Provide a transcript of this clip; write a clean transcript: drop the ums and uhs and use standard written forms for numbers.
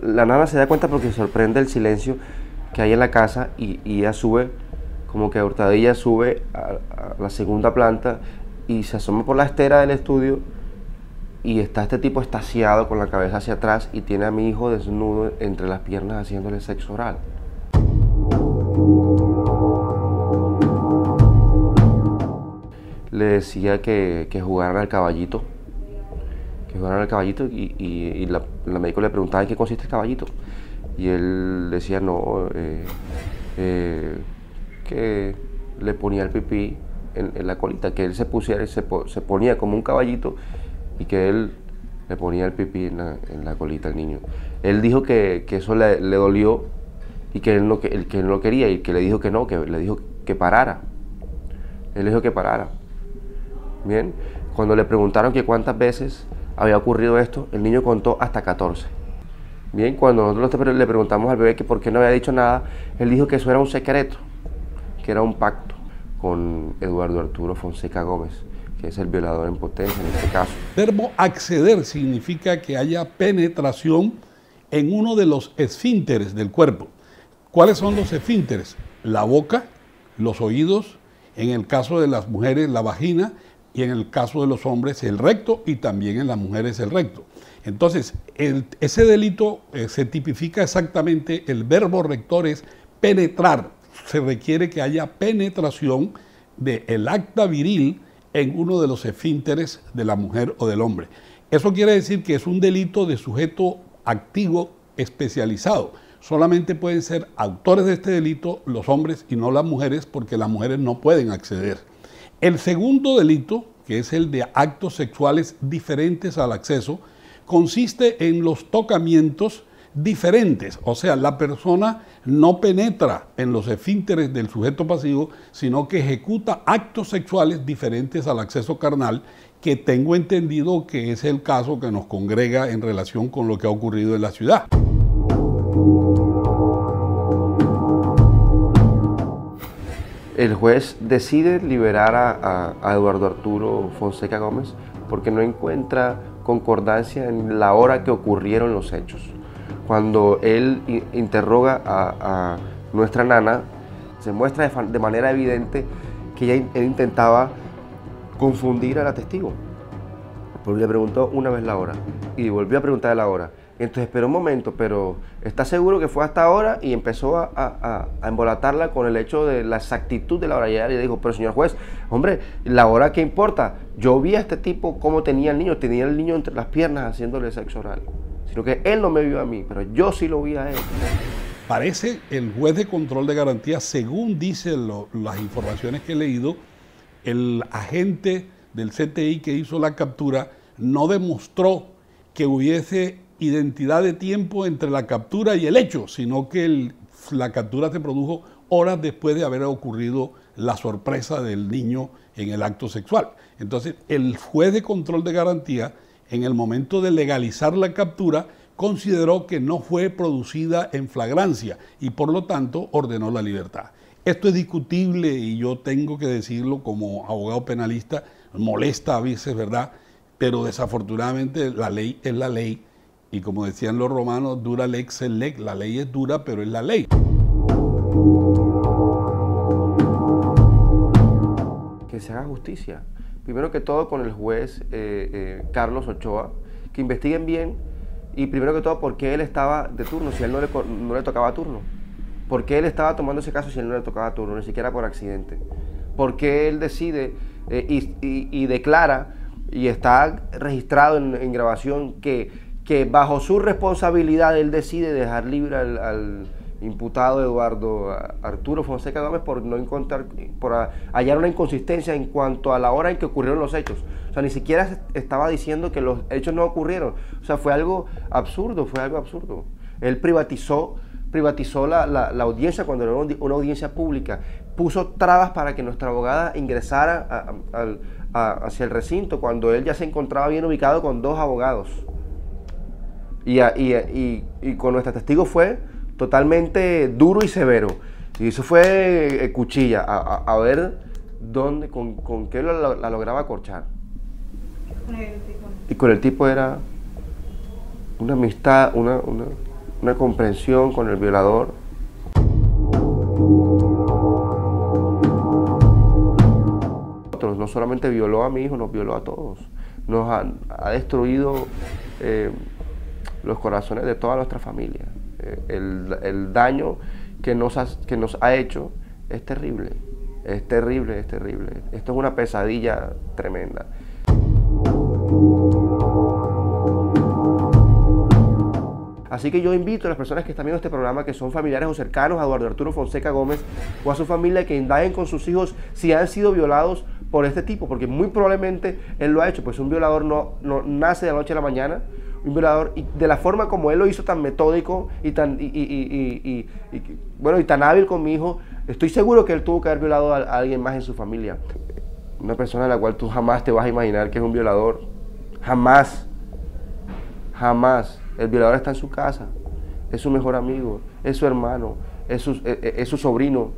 La nana se da cuenta porque sorprende el silencio que hay en la casa y ella sube, como que hurtadilla sube a la segunda planta y se asoma por la estera del estudio y está este tipo extasiado con la cabeza hacia atrás y tiene a mi hijo desnudo entre las piernas haciéndole sexo oral. Le decía que jugaran al caballito. Que jugaran al caballito y la médico le preguntaba en qué consiste el caballito. Y él decía no, que le ponía el pipí en la colita, que él se pusiera, se ponía como un caballito y que él le ponía el pipí en la colita al niño. Él dijo que eso le dolió y que él no lo quería y que le dijo que no, que le dijo que parara. Él le dijo que parara. Bien, cuando le preguntaron que cuántas veces había ocurrido esto, el niño contó hasta 14. Bien, cuando nosotros le preguntamos al bebé que por qué no había dicho nada, él dijo que eso era un secreto, que era un pacto con Eduardo Arturo Fonseca Gómez, que es el violador en potencia en este caso. El verbo acceder significa que haya penetración en uno de los esfínteres del cuerpo. ¿Cuáles son los esfínteres? La boca, los oídos, en el caso de las mujeres la vagina y en el caso de los hombres el recto y también en las mujeres el recto. Entonces, ese delito se tipifica exactamente, el verbo rector es penetrar. Se requiere que haya penetración del acta viril en uno de los esfínteres de la mujer o del hombre. Eso quiere decir que es un delito de sujeto activo especializado. Solamente pueden ser autores de este delito los hombres y no las mujeres, porque las mujeres no pueden acceder. El segundo delito, que es el de actos sexuales diferentes al acceso, consiste en los tocamientos diferentes, o sea, la persona no penetra en los esfínteres del sujeto pasivo, sino que ejecuta actos sexuales diferentes al acceso carnal, que tengo entendido que es el caso que nos congrega en relación con lo que ha ocurrido en la ciudad. El juez decide liberar a Eduardo Arturo Fonseca Gómez porque no encuentra concordancia en la hora que ocurrieron los hechos. Cuando él interroga a nuestra nana, se muestra de manera evidente que él intentaba confundir a la testigo. Porque le preguntó una vez la hora y volvió a preguntarle la hora. Entonces esperó un momento, pero ¿está seguro que fue hasta ahora? Y empezó a embolatarla con el hecho de la exactitud de la hora. Y ella le dijo, pero señor juez, hombre, ¿la hora qué importa? Yo vi a este tipo cómo tenía el niño entre las piernas haciéndole sexo oral. Sino que él no me vio a mí, pero yo sí lo vi a él. Parece el juez de control de garantía, según dicen las informaciones que he leído, el agente del CTI que hizo la captura no demostró que hubiese identidad de tiempo entre la captura y el hecho, sino que la captura se produjo horas después de haber ocurrido la sorpresa del niño en el acto sexual. Entonces, el juez de control de garantía, en el momento de legalizar la captura, consideró que no fue producida en flagrancia y por lo tanto ordenó la libertad. Esto es discutible y yo tengo que decirlo como abogado penalista, molesta a veces, ¿verdad? Pero desafortunadamente la ley es la ley y como decían los romanos, dura lex sed lex, la ley es dura pero es la ley. Que se haga justicia. Primero que todo con el juez Carlos Ochoa, que investiguen bien y primero que todo por qué él estaba de turno si a él no le tocaba turno. ¿Por qué él estaba tomando ese caso si a él no le tocaba turno, ni siquiera por accidente? ¿Por qué él decide y declara y está registrado en grabación que bajo su responsabilidad él decide dejar libre al imputado Eduardo Arturo Fonseca Gómez por hallar una inconsistencia en cuanto a la hora en que ocurrieron los hechos? O sea, ni siquiera estaba diciendo que los hechos no ocurrieron. O sea, fue algo absurdo, Él privatizó la audiencia cuando era una audiencia pública, puso trabas para que nuestra abogada ingresara hacia el recinto cuando él ya se encontraba bien ubicado con 2 abogados. Y con nuestra testigo fue totalmente duro y severo. Y eso fue cuchilla, a ver con qué la lograba acorchar. Y con el tipo era una amistad, una comprensión con el violador. No solamente violó a mi hijo, nos violó a todos. Nos ha destruido los corazones de toda nuestra familia. El daño que nos ha hecho es terrible. Es terrible, es terrible. Esto es una pesadilla tremenda. Así que yo invito a las personas que están viendo este programa, que son familiares o cercanos a Eduardo Arturo Fonseca Gómez o a su familia, que indaguen con sus hijos si han sido violados por este tipo, porque muy probablemente él lo ha hecho, pues un violador no nace de la noche a la mañana. Un violador, y de la forma como él lo hizo, tan metódico y tan hábil con mi hijo, estoy seguro que él tuvo que haber violado a alguien más en su familia. Una persona a la cual tú jamás te vas a imaginar que es un violador. Jamás. Jamás. El violador está en su casa, es su mejor amigo, es su hermano, es su sobrino.